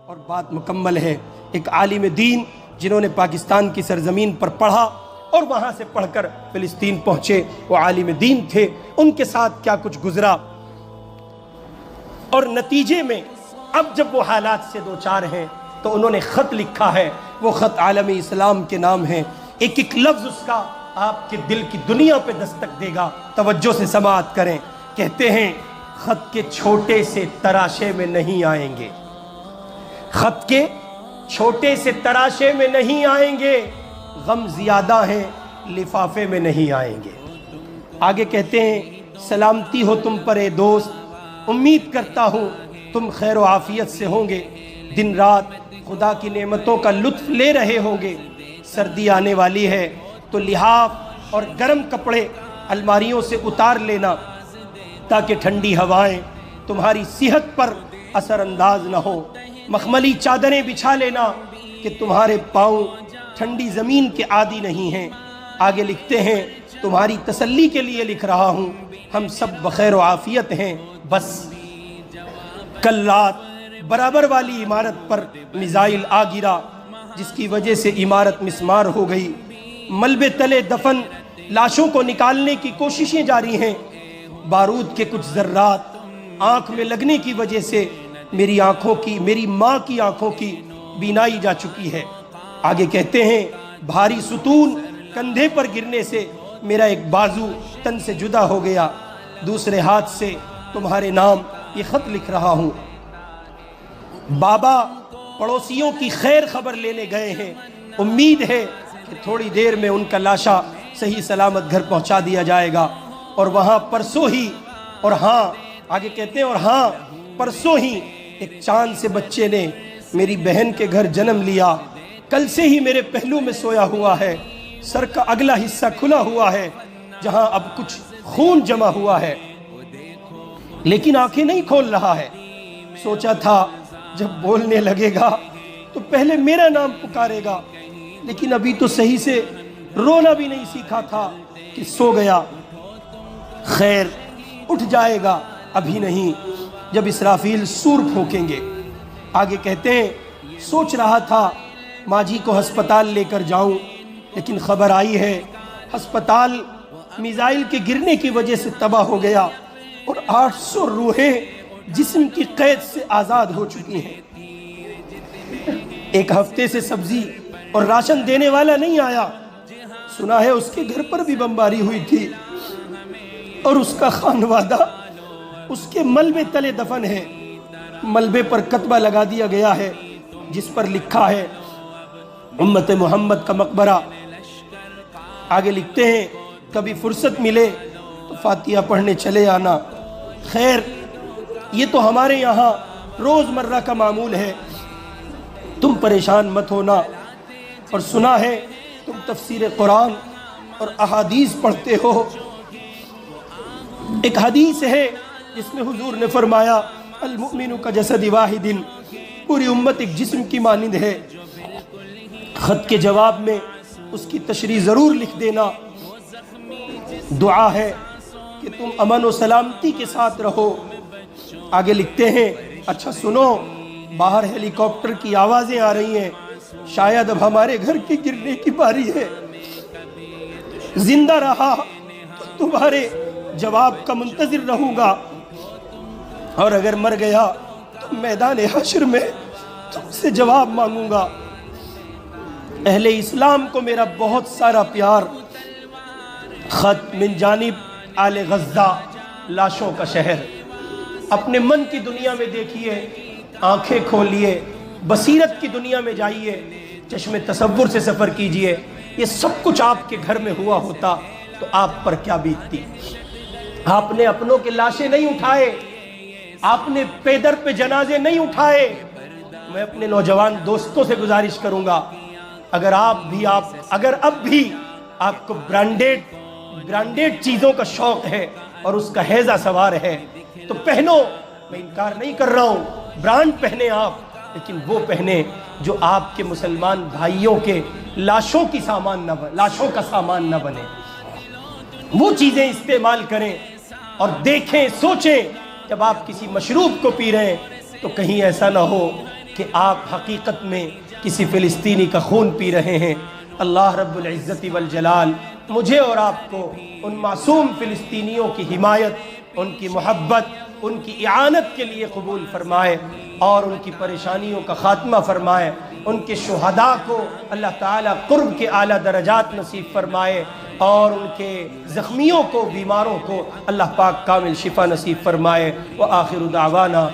اور بات مکمل ہے۔ ایک عالم دین جنہوں نے پاکستان کی سرزمین پر پڑھا اور وہاں سے پڑھ کر فلسطین پہنچے، وہ عالم دین تھے، ان کے ساتھ کیا کچھ گزرا، اور نتیجے میں اب جب وہ حالات سے دوچار ہیں تو انہوں نے خط لکھا ہے، وہ خط عالم اسلام کے نام ہے۔ ایک ایک لفظ اس کا آپ کے دل کی دنیا پہ دستک دے گا، توجہ سے سماعت کریں۔ کہتے ہیں خط کے چھوٹے سے تراشے میں نہیں آئیں گے، خط کے چھوٹے سے تراشے میں نہیں آئیں گے، غم زیادہ ہیں لفافے میں نہیں آئیں گے۔ آگے کہتے ہیں سلامتی ہو تم پر اے دوست، امید کرتا ہوں تم خیر و عافیت سے ہوں گے، دن رات خدا کی نعمتوں کا لطف لے رہے ہوں گے۔ سردی آنے والی ہے تو لحاف اور گرم کپڑے الماریوں سے اتار لینا تاکہ ٹھنڈی ہوائیں تمہاری صحت پر اثر انداز نہ ہو، مخملی چادریں بچھا لینا کہ تمہارے پاؤں ٹھنڈی زمین کے عادی نہیں ہیں۔ آگے لکھتے ہیں تمہاری تسلی کے لیے لکھ رہا ہوں، ہم سب بخیر و عافیت ہیں، بس کل رات برابر والی عمارت پر میزائل آ گرا جس کی وجہ سے عمارت مسمار ہو گئی، ملبے تلے دفن لاشوں کو نکالنے کی کوششیں جاری ہیں، بارود کے کچھ ذرات آنکھ میں لگنے کی وجہ سے میری ماں کی آنکھوں کی بینائی جا چکی ہے۔ آگے کہتے ہیں بھاری ستون کندھے پر گرنے سے میرا ایک بازو تن سے جدا ہو گیا، دوسرے ہاتھ سے تمہارے نام یہ خط لکھ رہا ہوں۔ بابا پڑوسیوں کی خیر خبر لینے گئے ہیں، امید ہے کہ تھوڑی دیر میں ان کا لاشا صحیح سلامت گھر پہنچا دیا جائے گا، اور وہاں پرسوں ہی، اور ہاں آگے کہتے ہیں اور ہاں پرسوں ہی ایک چاند سے بچے نے میری بہن کے گھر جنم لیا، کل سے ہی میرے پہلو میں سویا ہوا ہے، سر کا اگلا حصہ کھلا ہوا ہے جہاں اب کچھ خون جمع ہوا ہے، لیکن آنکھیں نہیں کھول رہا ہے۔ سوچا تھا جب بولنے لگے گا تو پہلے میرا نام پکارے گا، لیکن ابھی تو صحیح سے رونا بھی نہیں سیکھا تھا کہ سو گیا۔ خیر اٹھ جائے گا، ابھی نہیں، جب اسرافیل سور پھونکیں گے۔ آگے کہتے ہیں سوچ رہا تھا ماجی کو ہسپتال لے کر جاؤں، لیکن خبر آئی ہے ہسپتال میزائل کے گرنے کی وجہ سے تباہ ہو گیا اور 800 روحیں جسم کی قید سے آزاد ہو چکی ہیں۔ ایک ہفتے سے سبزی اور راشن دینے والا نہیں آیا، سنا ہے اس کے گھر پر بھی بمباری ہوئی تھی اور اس کا خانوادہ اس کے ملبے تلے دفن ہے۔ ملبے پر کتبہ لگا دیا گیا ہے جس پر لکھا ہے امت محمد کا مقبرہ۔ آگے لکھتے ہیں کبھی فرصت ملے تو فاتحہ پڑھنے چلے آنا۔ خیر یہ تو ہمارے یہاں روز مرہ کا معمول ہے، تم پریشان مت ہونا۔ اور سنا ہے تم تفسیر قرآن اور احادیث پڑھتے ہو، ایک حدیث ہے جس میں حضور نے فرمایا المؤمن کا جسد واحد، پوری امت ایک جسم کی مانند ہے۔ خط کے جواب میں اس کی تشریح ضرور لکھ دینا۔ دعا ہے کہ تم امن و سلامتی کے ساتھ رہو۔ آگے لکھتے ہیں اچھا سنو، باہر ہیلی کاپٹر کی آوازیں آ رہی ہیں، شاید اب ہمارے گھر کے گرنے کی باری ہے، زندہ رہا تو تمہارے جواب کا منتظر رہوں گا، اور اگر مر گیا تو میدان حشر میں تم سے جواب مانگوں گا۔ اہل اسلام کو میرا بہت سارا پیار۔ خط من جانب آل غزہ، لاشوں کا شہر۔ اپنے من کی دنیا میں دیکھیے، آنکھیں کھولیے، بصیرت کی دنیا میں جائیے، چشم تصور سے سفر کیجئے۔ یہ سب کچھ آپ کے گھر میں ہوا ہوتا تو آپ پر کیا بیتتی؟ آپ نے اپنوں کے لاشیں نہیں اٹھائے، آپ نے پیدر پہ جنازے نہیں اٹھائے۔ میں اپنے نوجوان دوستوں سے گزارش کروں گا، اگر اب بھی آپ کو برانڈیڈ چیزوں کا شوق ہے اور اس کا ہیضہ سوار ہے تو پہنو، میں انکار نہیں کر رہا ہوں، برانڈ پہنے آپ، لیکن وہ پہنے جو آپ کے مسلمان بھائیوں کے لاشوں کا سامان نہ بنے۔ وہ چیزیں استعمال کریں اور دیکھیں، سوچیں، جب آپ کسی مشروب کو پی رہے ہیں تو کہیں ایسا نہ ہو کہ آپ حقیقت میں کسی فلسطینی کا خون پی رہے ہیں۔ اللہ رب العزت والجلال مجھے اور آپ کو ان معصوم فلسطینیوں کی حمایت، ان کی محبت، ان کی اعانت کے لیے قبول فرمائے اور ان کی پریشانیوں کا خاتمہ فرمائے۔ ان کے شہداء کو اللہ تعالیٰ قرب کے اعلیٰ درجات نصیب فرمائے اور ان کے زخمیوں کو، بیماروں کو اللہ پاک کامل شفا نصیب فرمائے۔ وآخر دعوانا